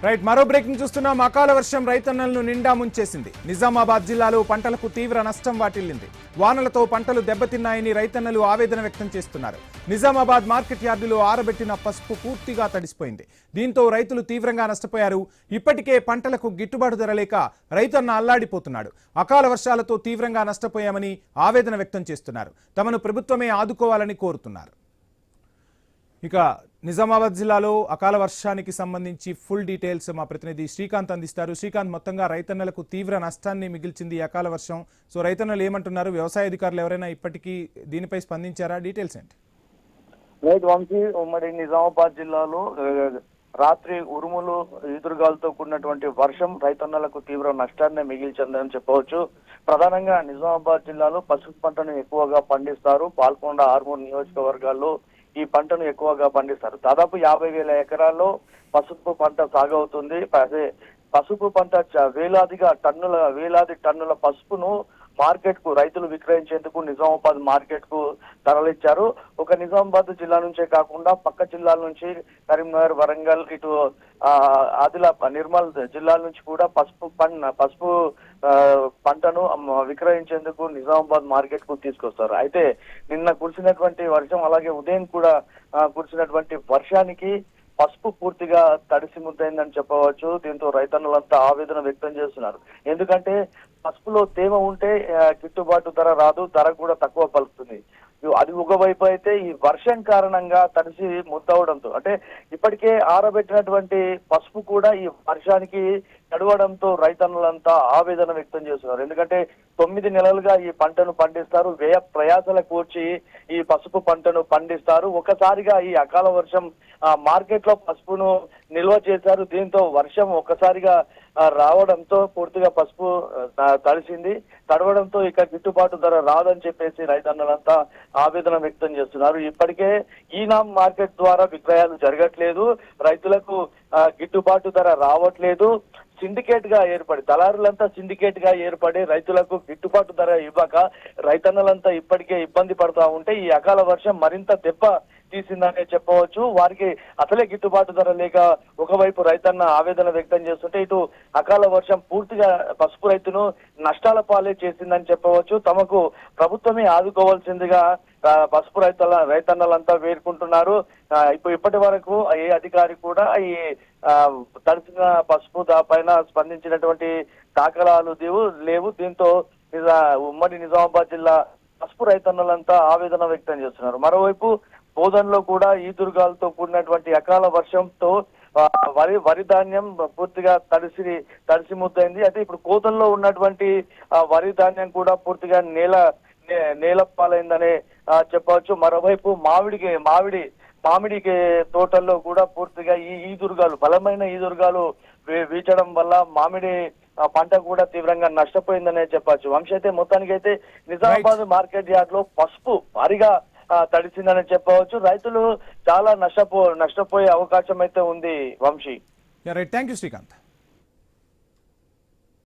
Right మరో breaking చూస్తున్నాం. అకాల వర్షం రైతన్నలను నిండా ముంచేసింది. నిజామాబాద్ జిల్లాలో పంటలకు తీవ్ర నష్టం వాటిల్లింది. వానలతో పంటలు దెబ్బతిన్నాయని రైతన్నలు ఆవేదన వ్యక్తం చేస్తున్నారు. నిజామాబాద్ మార్కెట్ యార్డులో ఆరబెట్టిన పసుపు పూర్తిగా తడిసిపోయింది. దీంతో రైతులు తీవ్రంగా నష్టపోయారు. ఇప్పటికే పంటలకు గిట్టుబాటు ధర లేక రైతన్న అల్లాడిపోతున్నాడు. అకాల వర్షాలతో తీవ్రంగా నష్టపోయామని ఆవేదన వ్యక్తం చేస్తున్నారు. తమను ప్రభుత్వమే ఆదుకోవాలని కోరుతున్నారు. ఇక నిజామాబాద్ జిల్లాలో అకాల వర్షానికి సంబంధించి ఫుల్ డీటెయిల్స్ మా ప్రతినిధి శ్రీకాంత్ అందిస్తారు. శ్రీకాంత్, మొత్తంగా రైతన్నలకు తీవ్ర నష్టాన్ని మిగిల్చింది అకాల వర్షం. సో రైతన్నలు ఏమంటున్నారు? వ్యవసాయ అధికారులు ఎవరైనా ఇప్పటికీ దీనిపై స్పందించారా? డీటెయిల్స్ ఏంటి? రైట్ వంశీ, ఉమ్మడి నిజామాబాద్ జిల్లాలో రాత్రి ఉరుములు ఈదురుగాలతో కూడినటువంటి వర్షం రైతన్నలకు తీవ్ర నష్టాన్ని మిగిల్చిందని చెప్పవచ్చు. ప్రధానంగా నిజామాబాద్ జిల్లాలో పసుపు పంటను ఎక్కువగా పండిస్తారు. పాల్కొండ, ఆర్మూర్ నియోజకవర్గాల్లో ఈ పంటను ఎక్కువగా పండిస్తారు. దాదాపు 50,000 ఎకరాల్లో పసుపు పంట సాగు అవుతుంది. అదే పసుపు పంట వేలాది టన్నుల పసుపును మార్కెట్ కు రైతులు విక్రయించేందుకు నిజామాబాద్ మార్కెట్ కు తరలిచ్చారు. ఒక నిజామాబాద్ జిల్లా నుంచే కాకుండా పక్క జిల్లాల నుంచి కరీంనగర్, వరంగల్, ఇటు నిర్మల్ జిల్లాల నుంచి కూడా పసుపు పంటను విక్రయించేందుకు నిజామాబాద్ మార్కెట్ కు తీసుకొస్తారు. అయితే నిన్న కురిసినటువంటి వర్షం, అలాగే ఉదయం కూడా కురిసినటువంటి వర్షానికి పసుపు పూర్తిగా తడిసి ముద్దైందని చెప్పవచ్చు. దీంతో రైతన్నులంతా ఆవేదన వ్యక్తం చేస్తున్నారు. ఎందుకంటే పసుపులో తేమ ఉంటే గిట్టుబాటు ధర రాదు, ధర కూడా తక్కువ పలుకుతుంది. అది ఒకవైపు అయితే ఈ వర్షం కారణంగా తడిసి ముద్దవడంతో, అంటే ఇప్పటికే ఆరబెట్టినటువంటి పసుపు కూడా ఈ వర్షానికి తడవడంతో రైతన్నులంతా ఆవేదన వ్యక్తం చేస్తున్నారు. ఎందుకంటే 9 నెలలుగా ఈ పంటను పండిస్తారు, వ్యయ ప్రయాసల కూర్చి ఈ పసుపు పంటను పండిస్తారు. ఒకసారిగా ఈ అకాల వర్షం మార్కెట్ లో పసుపును నిల్వ చేశారు. దీంతో వర్షం ఒక్కసారిగా రావడంతో పూర్తిగా పసుపు తడిసింది. తడవడంతో ఇక గిట్టుబాటు ధర రాదని చెప్పేసి రైతన్నలంతా ఆవేదన వ్యక్తం చేస్తున్నారు. ఇప్పటికే ఈనాం మార్కెట్ ద్వారా విక్రయాలు జరగట్లేదు, రైతులకు గిట్టుబాటు ధర రావట్లేదు. సిండికేట్ గా ఏర్పడి దళారులంతా సిండికేట్ గా ఏర్పడి రైతులకు గిట్టుబాటు ధర ఇవ్వక రైతన్నలంతా ఇప్పటికే ఇబ్బంది పడుతూ ఉంటే ఈ అకాల వర్షం మరింత దెబ్బ తీసిందనే చెప్పవచ్చు. వారికి అసలే గిట్టుబాటు ధర లేక ఒకవైపు రైతన్న ఆవేదన వ్యక్తం చేస్తుంటే, ఇటు అకాల వర్షం పూర్తిగా పసుపు రైతును నష్టాల పాలే చేసిందని చెప్పవచ్చు. తమకు ప్రభుత్వమే ఆదుకోవాల్సిందిగా పసుపు రైతన్నలంతా వేడుకుంటున్నారు. ఇప్పటి వరకు ఏ అధికారి కూడా ఈ తడిసిన పసుపు పైన స్పందించినటువంటి దాఖలాలు లేవు. దీంతో ఉమ్మడి నిజామాబాద్ జిల్లా పసుపు రైతన్నలంతా ఆవేదన వ్యక్తం చేస్తున్నారు. మరోవైపు బోధనలో కూడా ఈదురుగాలతో కూడినటువంటి అకాల వర్షంతో వరి ధాన్యం పూర్తిగా తడిసి ముద్దైంది. అయితే ఇప్పుడు కోతల్లో ఉన్నటువంటి వరి ధాన్యం కూడా పూర్తిగా నేల పాలైందనే చెప్పవచ్చు. మరోవైపు మామిడి తోటల్లో కూడా పూర్తిగా ఈ ఈదురుగాలు, బలమైన ఈదురుగాలు వీచడం వల్ల మామిడి పంట కూడా తీవ్రంగా నష్టపోయిందనే చెప్పచ్చు. వంశీ, అయితే మొత్తానికైతే నిజామాబాద్ మార్కెట్ యార్డ్ లో పసుపు భారీగా తడిసిందని చెప్పవచ్చు. రైతులు చాలా నష్టపోయే అవకాశం అయితే ఉంది Vamshi. Right, thank you Srikanth.